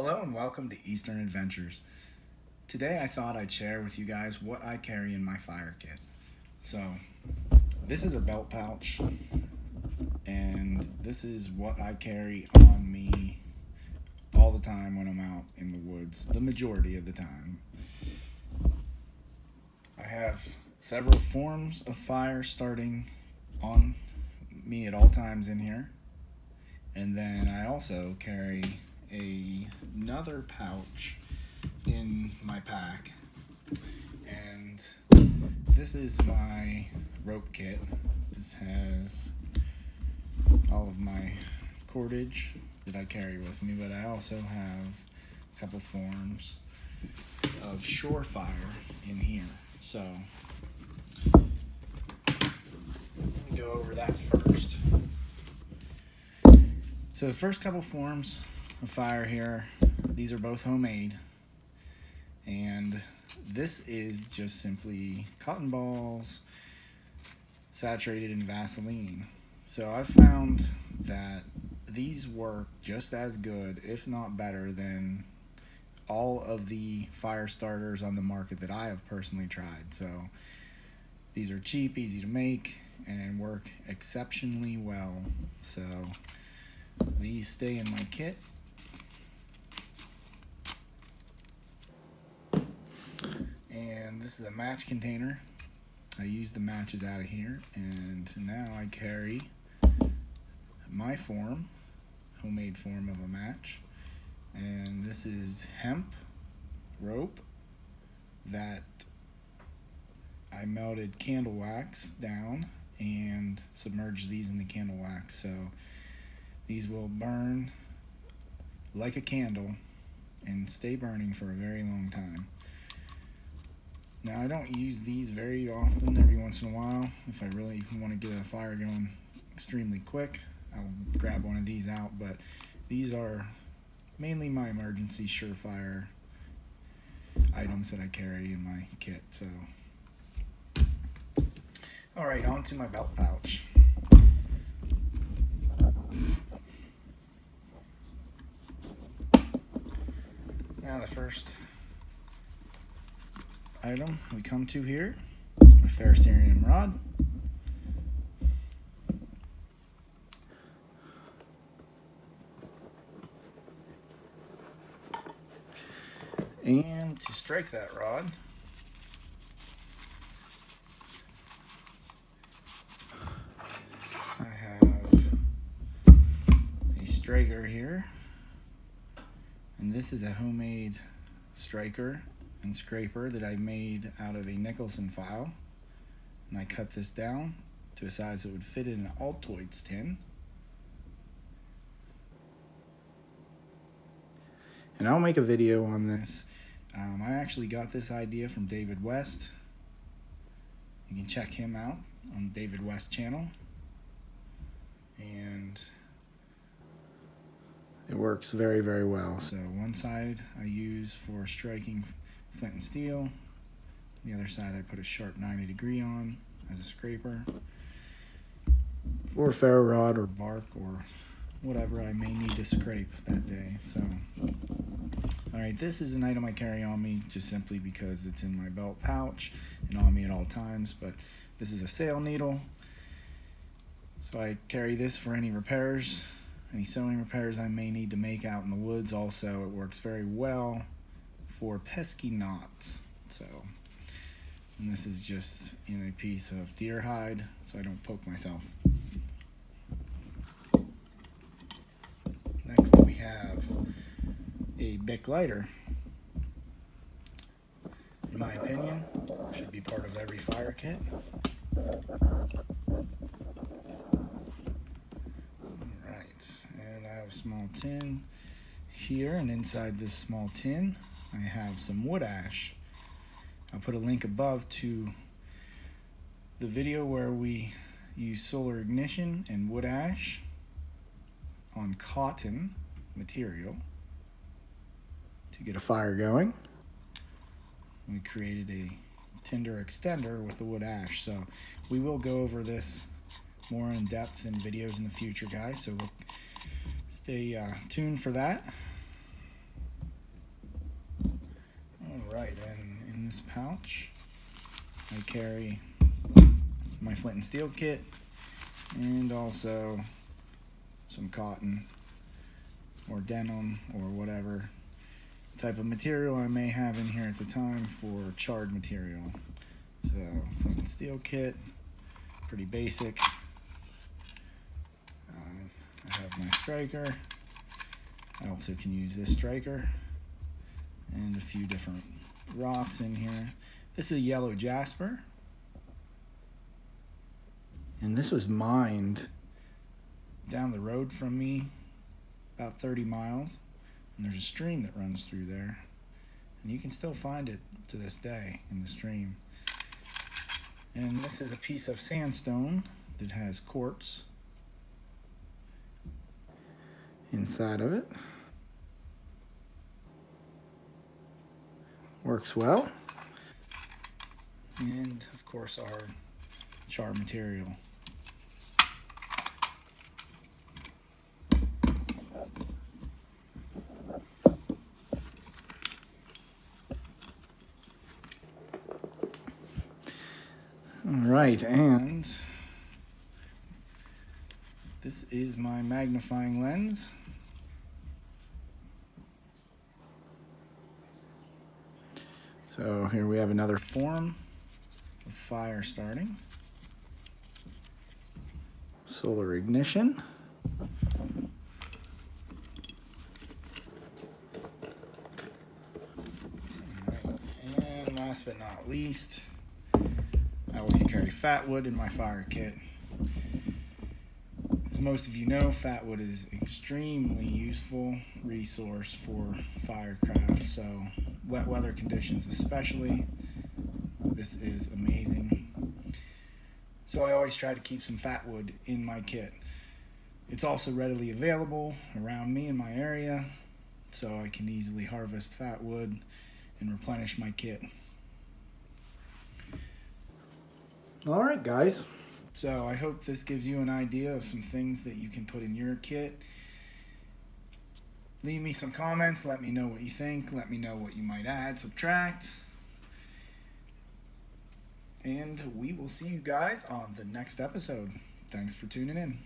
Hello and welcome to Eastern Adventures. Today I thought I'd share with you guys what I carry in my fire kit. So, this is a belt pouch, and this is what I carry on me all the time when I'm out in the woods, the majority of the time. I have several forms of fire starting on me at all times in here, and then I also carry another pouch in my pack, and this is my rope kit. This has all of my cordage that I carry with me, but I also have a couple forms of shore fire in here. So let me go over that first. So the first couple forms of fire here, these are both homemade, and this is just simply cotton balls saturated in Vaseline. So I've found that these work just as good, if not better, than all of the fire starters on the market that I have personally tried. So these are cheap, easy to make, and work exceptionally well. So these stay in my kit. And this is a match container. I use the matches out of here, and now I carry my homemade form of a match. And this is hemp rope that I melted candle wax down and submerged these in the candle wax. So these will burn like a candle and stay burning for a very long time. Now, I don't use these very often. Every once in a while, if I really want to get a fire going extremely quick, I'll grab one of these out, but these are mainly my emergency surefire items that I carry in my kit. So, all right, on to my belt pouch. Now the first item we come to here is my ferrocerium rod. And to strike that rod, I have a striker here, and this is a homemade striker and scraper that I made out of a Nicholson file, and I cut this down to a size that would fit in an Altoids tin. And I'll make a video on this. I actually got this idea from David West. You can check him out on the David West channel, and it works very, very well. So one side I use for striking flint and steel. The other side I put a sharp 90-degree on as a scraper for ferro rod or bark or whatever I may need to scrape that day. So, all right, this is an item I carry on me just simply because it's in my belt pouch and on me at all times, but this is a sail needle. So I carry this for any repairs, any sewing repairs I may need to make out in the woods. Also, it works very well for pesky knots. So, and this is just in a piece of deer hide so I don't poke myself. Next we have a Bic lighter. In my opinion, should be part of every fire kit. Alright, and I have a small tin here, and inside this small tin I have some wood ash. I'll put a link above to the video where we use solar ignition and wood ash on cotton material to get a fire going. We created a tinder extender with the wood ash, so we will go over this more in depth in videos in the future, guys, so stay tuned for that. Alright, and in this pouch I carry my flint and steel kit and also some cotton or denim or whatever type of material I may have in here at the time for charred material. So flint and steel kit, pretty basic. I have my striker. I also can use this striker and a few different rocks in here. This is a yellow jasper, and this was mined down the road from me about 30 miles, and there's a stream that runs through there, and you can still find it to this day in the stream. And this is a piece of sandstone that has quartz inside of it. Works well. And of course our char material. Alright, and this is my magnifying lens. So here we have another form of fire starting. Solar ignition. And last but not least, I always carry fat wood in my fire kit. As most of you know, fat wood is an extremely useful resource for firecraft, so wet weather conditions especially, this is amazing. So I always try to keep some fat wood in my kit. It's also readily available around me in my area, so I can easily harvest fat wood and replenish my kit. Alright guys, so I hope this gives you an idea of some things that you can put in your kit. Leave me some comments, let me know what you think, let me know what you might add, subtract. And we will see you guys on the next episode. Thanks for tuning in.